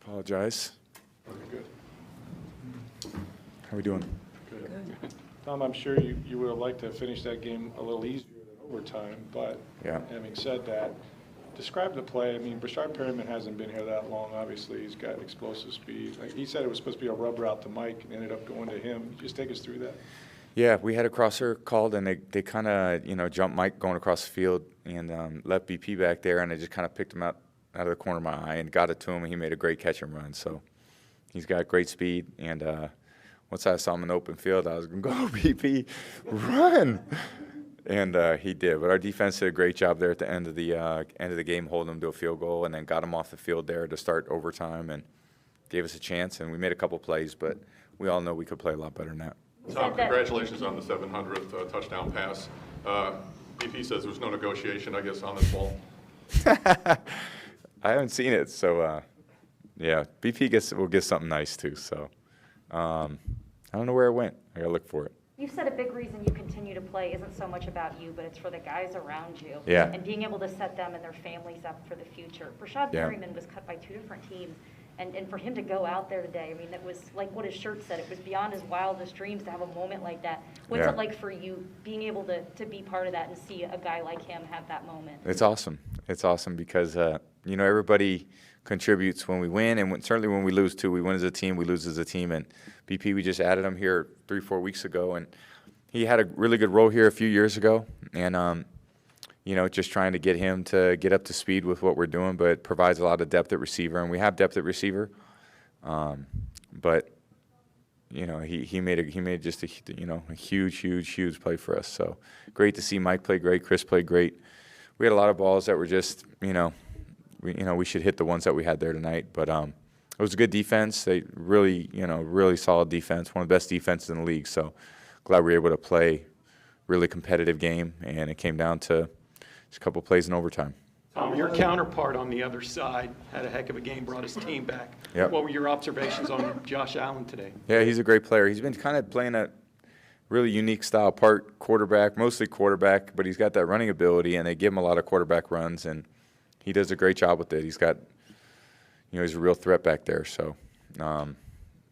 Apologize. Okay, good. How we doing? Good. Tom, I'm sure you would have liked to finish that game a little easier than overtime, but Yeah. having said that, describe the play. I mean, Brashard Perryman hasn't been here that long, obviously. He's got explosive speed. Like he said it was supposed to be a rub route to Mike and ended up going to him. Just take us through that. Yeah, we had a crosser called, and they kind of, jumped Mike going across the field and left BP back there, and I just kind of picked him out of the corner of my eye and got it to him, and he made a great catch and run. So he's got great speed, and once I saw him in the open field, I was going to go, BP, run! And he did. But our defense did a great job there at the end of the game, holding him to a field goal, and then got him off the field there to start overtime and gave us a chance. And we made a couple plays, but we all know we could play a lot better than that. Tom, congratulations on the 700th touchdown pass. BP says there's no negotiation, I guess, on this ball. I haven't seen it, so yeah, BP will get something nice too. So I don't know where it went. I gotta look for it. You've said a big reason you continue to play isn't so much about you, but it's for the guys around you. Yeah. And being able to set them and their families up for the future. Brashard Perryman was cut by 2 different teams. And for him to go out there today, I mean, it was like what his shirt said. It was beyond his wildest dreams to have a moment like that. What's it like for you being able to be part of that and see a guy like him have that moment? It's awesome. It's awesome because, everybody contributes when we win, and certainly when we lose, too. We win as a team, we lose as a team. And BP, we just added him here 3-4 weeks ago, and he had a really good role here a few years ago. And, just trying to get him to get up to speed with what we're doing, but provides a lot of depth at receiver, and we have depth at receiver. But he made just a huge play for us. So great to see Mike play great, Chris play great. We had a lot of balls that were just we should hit the ones that we had there tonight. But it was a good defense. They really solid defense, one of the best defenses in the league. So glad we were able to play really competitive game, and it came down to just a couple plays in overtime. Tom, your counterpart on the other side had a heck of a game, brought his team back. Yep. What were your observations on Josh Allen today? Yeah, he's a great player. He's been kind of playing a really unique style, part quarterback, mostly quarterback, but he's got that running ability, and they give him a lot of quarterback runs, and he does a great job with it. He's got, he's a real threat back there. So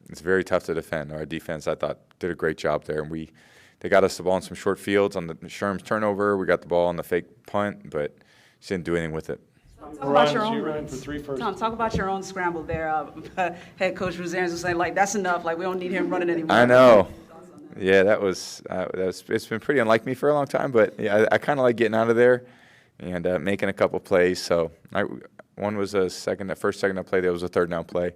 it's very tough to defend. Our defense, I thought, did a great job there, and they got us the ball in some short fields on the Sherm's turnover. We got the ball on the fake punt, but just didn't do anything with it. Talk about your You own ran for 3 first. Tom, talk about your own scramble there. Head coach Rosarians was saying, that's enough. We don't need him running anymore. I know. Yeah, that was it's been pretty unlike me for a long time, but yeah, I kind of like getting out of there and making a couple plays. So one was the first second down play. That was a third down play.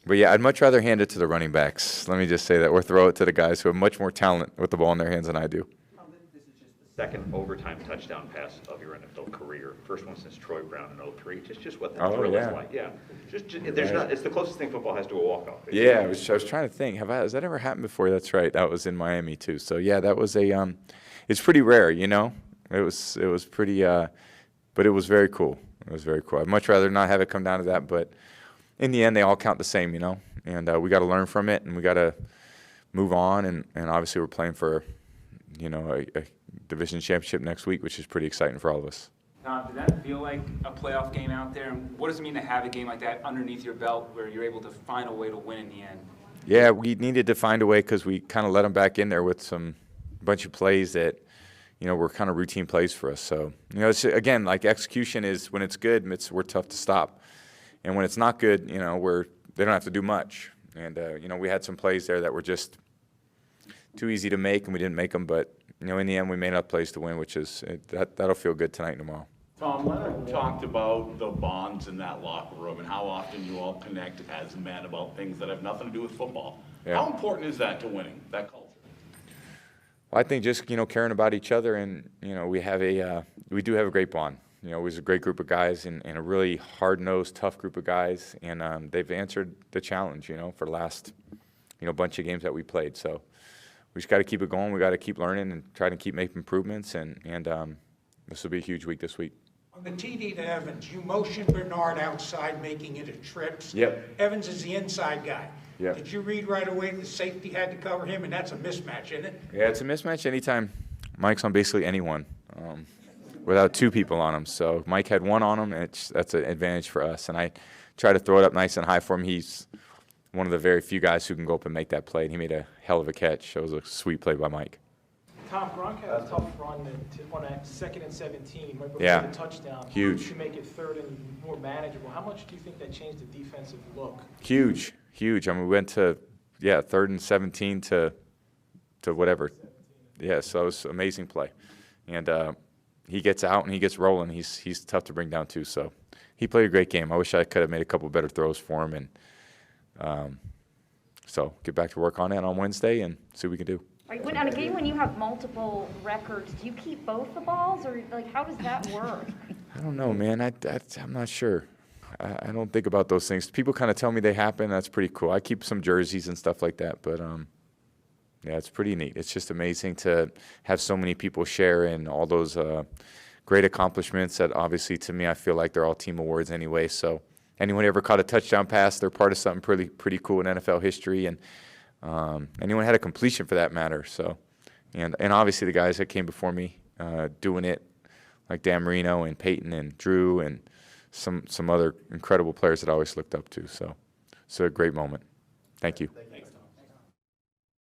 But yeah, I'd much rather hand it to the running backs. Let me just say that, or throw it to the guys who have much more talent with the ball in their hands than I do. This is just the second overtime touchdown pass of your NFL career. First one since Troy Brown in 2003. Just what the thrill is like. Yeah. It's the closest thing football has to a walk-off. Yeah, I was trying to think. Has that ever happened before? That's right. That was in Miami too. So yeah, that was it's pretty rare, It was pretty, but it was very cool. It was very cool. I'd much rather not have it come down to that, but in the end, they all count the same, and we got to learn from it, and we got to move on, and obviously we're playing for, a division championship next week, which is pretty exciting for all of us. Tom, did that feel like a playoff game out there? And what does it mean to have a game like that underneath your belt where you're able to find a way to win in the end? Yeah, we needed to find a way because we kind of let them back in there with a bunch of plays that, were kind of routine plays for us. So, it's, again, like execution is when it's good, we're tough to stop. And when it's not good, they don't have to do much. And, we had some plays there that were just too easy to make, and we didn't make them. But, in the end, we made enough plays to win, which is that'll feel good tonight and tomorrow. Tom, Leonard talked about the bonds in that locker room and how often you all connect as men about things that have nothing to do with football. Yeah. How important is that to winning, that culture? Well, I think just, caring about each other, and, we do have a great bond. It was a great group of guys and a really hard-nosed, tough group of guys, and they've answered the challenge, for the last, bunch of games that we played. So we just got to keep it going. We got to keep learning and try to keep making improvements, and this will be a huge week this week. On the TD to Evans, you motioned Bernard outside, making it a trip. Yep. Evans is the inside guy. Yep. Did you read right away the safety had to cover him, and that's a mismatch, isn't it? Yeah, it's a mismatch anytime Mike's on basically anyone. Without 2 people on him. So Mike had 1 on him, and that's an advantage for us. And I try to throw it up nice and high for him. He's one of the very few guys who can go up and make that play, and he made a hell of a catch. It was a sweet play by Mike. Tom, Gronk had a tough run on that 2nd and 17, right before Yeah. the touchdown. Huge. To make it 3rd and more manageable. How much do you think that changed the defensive look? Huge. I mean, we went to, 3rd and 17 to whatever. Yeah, so it was an amazing play. And he gets out and he gets rolling. He's tough to bring down too, so he played a great game. I wish I could have made a couple better throws for him. And so get back to work on it on Wednesday and see what we can do. Right, on a game when you have multiple records, do you keep both the balls, or like how does that work? I don't know, man. I'm not sure. I don't think about those things. People kind of tell me they happen. That's pretty cool. I keep some jerseys and stuff like that, but yeah, it's pretty neat. It's just amazing to have so many people share in all those great accomplishments that obviously to me I feel like they're all team awards anyway. So anyone ever caught a touchdown pass, they're part of something pretty cool in NFL history, and anyone had a completion for that matter. So, and obviously the guys that came before me doing it, like Dan Marino and Peyton and Drew and some other incredible players that I always looked up to. So it's a great moment. Thank you.